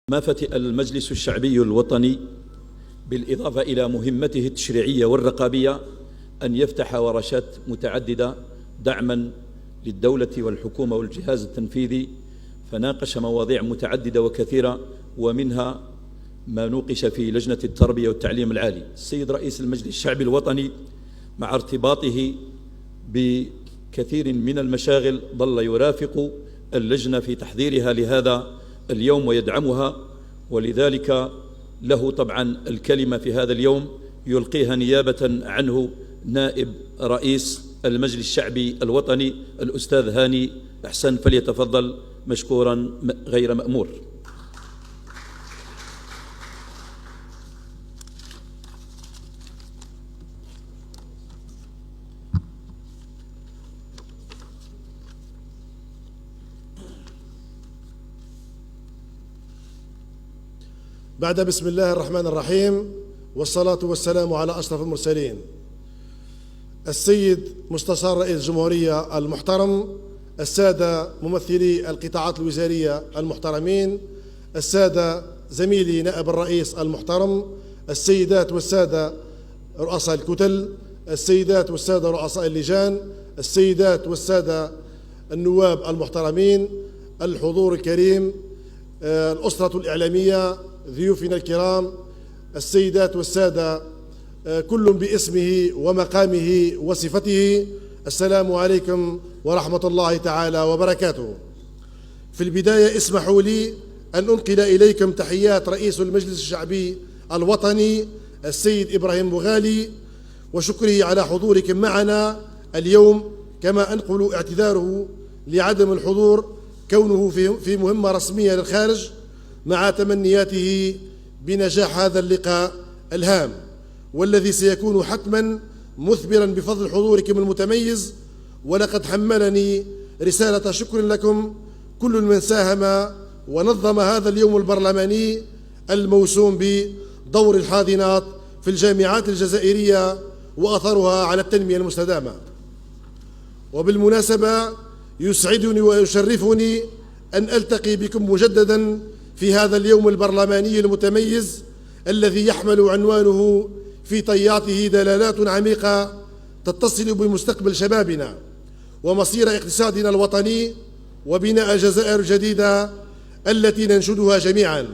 ما فتئ المجلس الشعبي الوطني بالإضافة إلى مهمته التشريعية والرقابية أن يفتح ورشات متعددة دعما للدولة والحكومة والجهاز التنفيذي، فناقش مواضيع متعددة وكثيرة، ومنها ما نوقش في لجنة التربية والتعليم العالي. السيد رئيس المجلس الشعبي الوطني مع ارتباطه بكثير من المشاغل ظل يرافق اللجنة في تحضيرها لهذا اليوم ويدعمها، ولذلك له طبعا الكلمة في هذا اليوم يلقيها نيابة عنه نائب رئيس المجلس الشعبي الوطني الأستاذ هاني أحسن، فليتفضل مشكورا غير مأمور. بعد بسم الله الرحمن الرحيم والصلاة والسلام على أشرف المرسلين، السيد مستشار رئيس الجمهورية المحترم، السادة ممثلي القطاعات الوزارية المحترمين، السادة زميلي نائب الرئيس المحترم، السيدات والسادة رؤساء الكتل، السيدات والسادة رؤساء اللجان، السيدات والسادة النواب المحترمين، الحضور الكريم، الأسرة الإعلامية، ضيوفنا الكرام، السيدات والسادة، كل باسمه ومقامه وصفته، السلام عليكم ورحمة الله تعالى وبركاته. في البداية اسمحوا لي أن أنقل إليكم تحيات رئيس المجلس الشعبي الوطني السيد إبراهيم بوغالي وشكره على حضوركم معنا اليوم، كما أنقل اعتذاره لعدم الحضور كونه في مهمة رسمية للخارج، مع تمنياته بنجاح هذا اللقاء الهام، والذي سيكون حتما مثمرا بفضل حضوركم المتميز. ولقد حملني رسالة شكر لكم كل من ساهم ونظم هذا اليوم البرلماني الموسوم بدور الحاضنات في الجامعات الجزائرية وأثرها على التنمية المستدامة. وبالمناسبة يسعدني ويشرفني أن ألتقي بكم مجددا في هذا اليوم البرلماني المتميز الذي يحمل عنوانه في طياته دلالات عميقة تتصل بمستقبل شبابنا ومصير اقتصادنا الوطني وبناء الجزائر الجديدة التي ننشدها جميعا.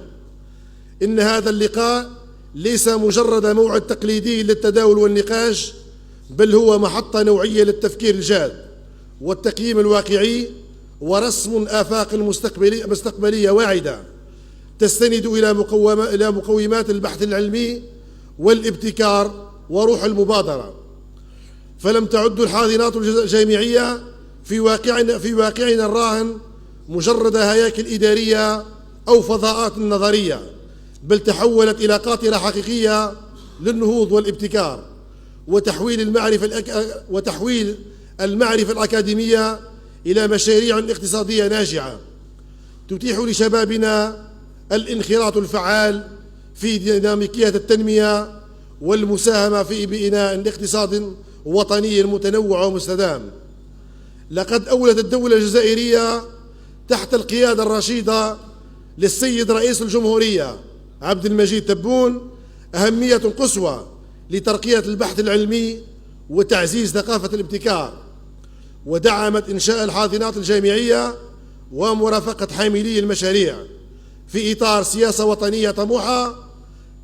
إن هذا اللقاء ليس مجرد موعد تقليدي للتداول والنقاش، بل هو محطة نوعية للتفكير الجاد والتقييم الواقعي ورسم آفاق مستقبلية واعدة تستند إلى مقومات البحث العلمي والابتكار وروح المبادرة. فلم تعد الحاضنات الجامعية في واقعنا الراهن مجرد هياكل إدارية أو فضاءات نظرية، بل تحولت إلى قاطرة حقيقية للنهوض والابتكار وتحويل المعرفة الأكاديمية إلى مشاريع اقتصادية ناجعة تتيح لشبابنا الانخراط الفعال في ديناميكية التنمية والمساهمة في بناء الاقتصاد وطني متنوع ومستدام. لقد أولت الدولة الجزائرية تحت القيادة الرشيدة للسيد رئيس الجمهورية عبد المجيد تبون أهمية قصوى لترقية البحث العلمي وتعزيز ثقافة الابتكار، ودعمت إنشاء الحاضنات الجامعية ومرافقة حاملي المشاريع في إطار سياسة وطنية طموحة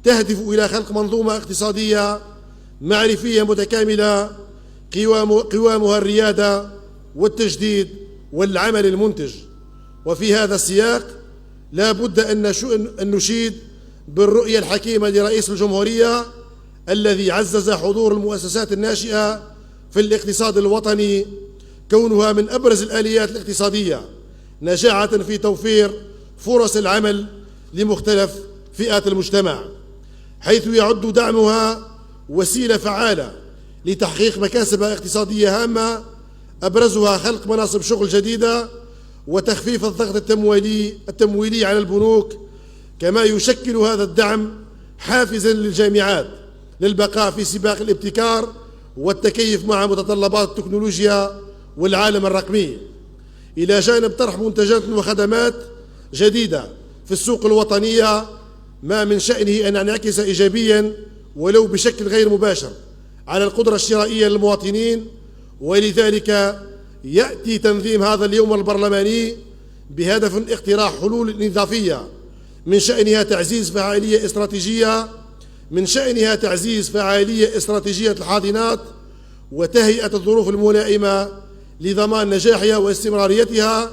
تهدف إلى خلق منظومة اقتصادية معرفية متكاملة قوامها الريادة والتجديد والعمل المنتج. وفي هذا السياق لا بد أن نشيد بالرؤية الحكيمة لرئيس الجمهورية الذي عزز حضور المؤسسات الناشئة في الاقتصاد الوطني، كونها من أبرز الآليات الاقتصادية نجاعة في توفير فرص العمل لمختلف فئات المجتمع، حيث يعد دعمها وسيلة فعالة لتحقيق مكاسب اقتصادية هامة، أبرزها خلق مناصب شغل جديدة وتخفيف الضغط التمويلي على البنوك. كما يشكل هذا الدعم حافزا للجامعات للبقاء في سباق الابتكار والتكيف مع متطلبات التكنولوجيا والعالم الرقمي، إلى جانب طرح منتجات وخدمات جديدة في السوق الوطنية ما من شأنه أن ينعكس إيجابيا ولو بشكل غير مباشر على القدرة الشرائية للمواطنين. ولذلك يأتي تنظيم هذا اليوم البرلماني بهدف اقتراح حلول إضافية من شأنها تعزيز فعالية استراتيجية الحاضنات وتهيئة الظروف الملائمة لضمان نجاحها واستمراريتها،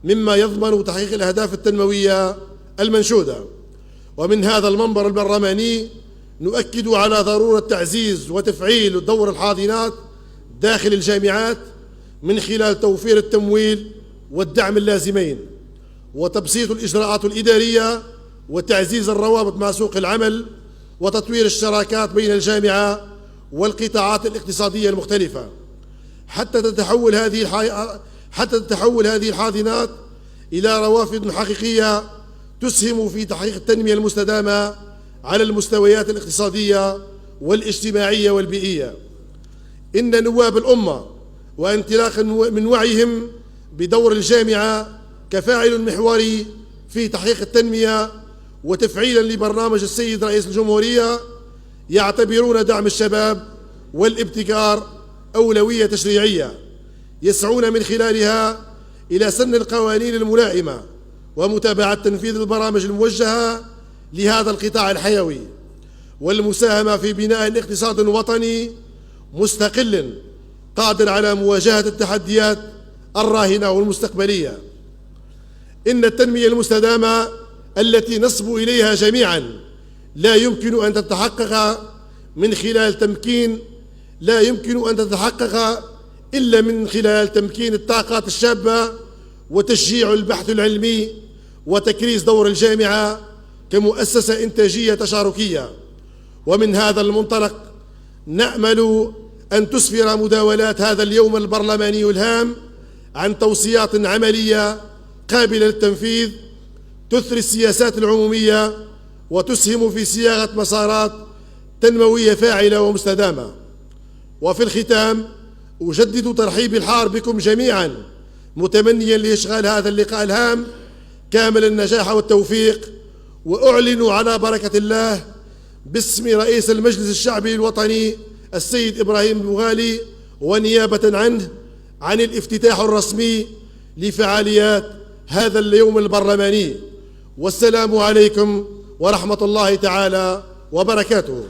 مما يضمن تحقيق الأهداف التنموية المنشودة. ومن هذا المنبر البرلماني نؤكد على ضرورة تعزيز وتفعيل دور الحاضنات داخل الجامعات من خلال توفير التمويل والدعم اللازمين، وتبسيط الإجراءات الإدارية، وتعزيز الروابط مع سوق العمل، وتطوير الشراكات بين الجامعة والقطاعات الاقتصادية المختلفة حتى تتحول هذه الحاضنات إلى روافد حقيقية تسهم في تحقيق التنمية المستدامة على المستويات الاقتصادية والاجتماعية والبيئية. إن نواب الأمة وانطلاقا من وعيهم بدور الجامعة كفاعل محوري في تحقيق التنمية وتفعيلا لبرنامج السيد رئيس الجمهورية يعتبرون دعم الشباب والابتكار أولوية تشريعية يسعون من خلالها إلى سن القوانين الملائمة ومتابعة تنفيذ البرامج الموجهة لهذا القطاع الحيوي والمساهمة في بناء اقتصاد وطني مستقل قادر على مواجهة التحديات الراهنة والمستقبلية. إن التنمية المستدامة التي نصبو إليها جميعا لا يمكن أن تتحقق إلا من خلال تمكين الطاقات الشابة وتشجيع البحث العلمي وتكريس دور الجامعة كمؤسسة إنتاجية تشاركية. ومن هذا المنطلق نأمل أن تسفر مداولات هذا اليوم البرلماني الهام عن توصيات عملية قابلة للتنفيذ تثري السياسات العمومية وتسهم في صياغة مسارات تنموية فاعلة ومستدامة. وفي الختام أجدد ترحيبي الحار بكم جميعا متمنيا لإشغال هذا اللقاء الهام كامل النجاح والتوفيق، وأعلن على بركة الله باسم رئيس المجلس الشعبي الوطني السيد إبراهيم بوغالي ونيابة عنه عن الافتتاح الرسمي لفعاليات هذا اليوم البرلماني. والسلام عليكم ورحمة الله تعالى وبركاته.